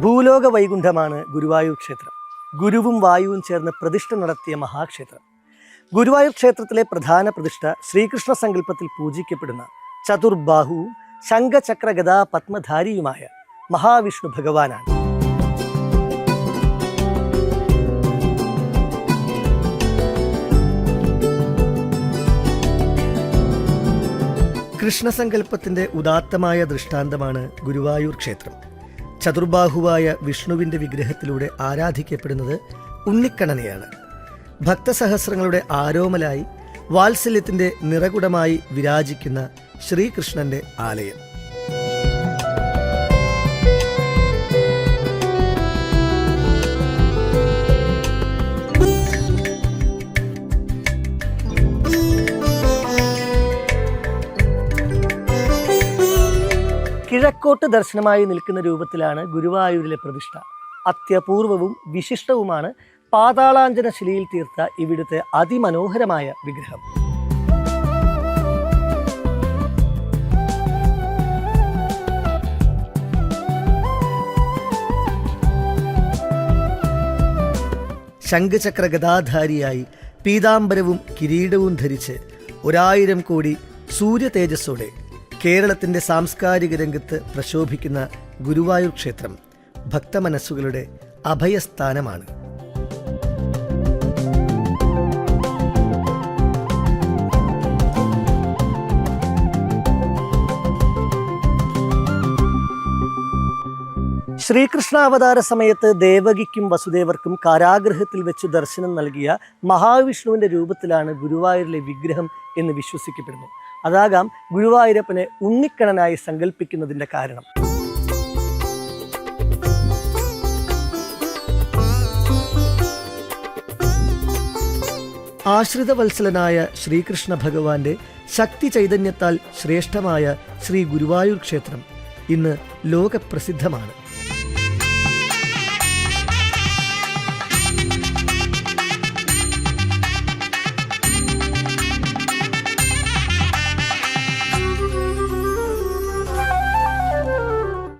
ഭൂലോക വൈകുണ്ഠമാണ് ഗുരുവായൂർ ക്ഷേത്രം. ഗുരുവും വായുവും ചേർന്ന് പ്രതിഷ്ഠ നടത്തിയ മഹാക്ഷേത്രം. ഗുരുവായൂർ ക്ഷേത്രത്തിലെ പ്രധാന പ്രതിഷ്ഠ ശ്രീകൃഷ്ണ സങ്കല്പത്തിൽ പൂജിക്കപ്പെടുന്ന ചതുർബാഹുവും ശംഖചക്ര ഗദാ പത്മധാരിയുമായ മഹാവിഷ്ണു ഭഗവാനാണ്. കൃഷ്ണസങ്കല്പത്തിൻ്റെ ഉദാത്തമായ ദൃഷ്ടാന്തമാണ് ഗുരുവായൂർ ക്ഷേത്രം. ചതുർബാഹുവായ വിഷ്ണുവിൻ്റെ വിഗ്രഹത്തിലൂടെ ആരാധിക്കപ്പെടുന്നത് ഉണ്ണിക്കണ്ണനെയാണ്. ഭക്തസഹസ്രങ്ങളുടെ ആരോമലായി വാത്സല്യത്തിൻ്റെ നിറകുടമായി വിരാജിക്കുന്ന ശ്രീകൃഷ്ണൻ്റെ ആലയം. കിഴക്കോട്ട് ദർശനമായി നിൽക്കുന്ന രൂപത്തിലാണ് ഗുരുവായൂരിലെ പ്രതിഷ്ഠ. അത്യപൂർവവും വിശിഷ്ടവുമാണ് പാതാളാഞ്ജന ശിലയിൽ തീർത്ത ഇവിടുത്തെ അതിമനോഹരമായ വിഗ്രഹം. ശംഖചക്ര ഗദാധാരിയായി പീതാംബരവും കിരീടവും ധരിച്ച് 1000 കോടി സൂര്യ തേജസ്സോടെ കേരളത്തിൻ്റെ സാംസ്കാരിക രംഗത്ത് പ്രശോഭിക്കുന്ന ഗുരുവായൂർ ക്ഷേത്രം ഭക്തമനസ്സുകളുടെ അഭയസ്ഥാനമാണ്. ശ്രീകൃഷ്ണാവതാര സമയത്ത് ദേവകിക്കും വസുദേവർക്കും കാരാഗൃഹത്തിൽ വെച്ച് ദർശനം നൽകിയ മഹാവിഷ്ണുവിൻ്റെ രൂപത്തിലാണ് ഗുരുവായൂരിലെ വിഗ്രഹം എന്ന് വിശ്വസിക്കപ്പെടുന്നു. അതാകാം ഗുരുവായൂരപ്പനെ ഉണ്ണിക്കണ്ണനായി സങ്കല്പിക്കുന്നതിൻ്റെ കാരണം. ആശ്രിതവത്സലനായ ശ്രീകൃഷ്ണ ഭഗവാന്റെ ശക്തി ചൈതന്യത്താൽ ശ്രേഷ്ഠമായ ശ്രീ ഗുരുവായൂർ ക്ഷേത്രം ഇന്ന് ലോകപ്രസിദ്ധമാണ്.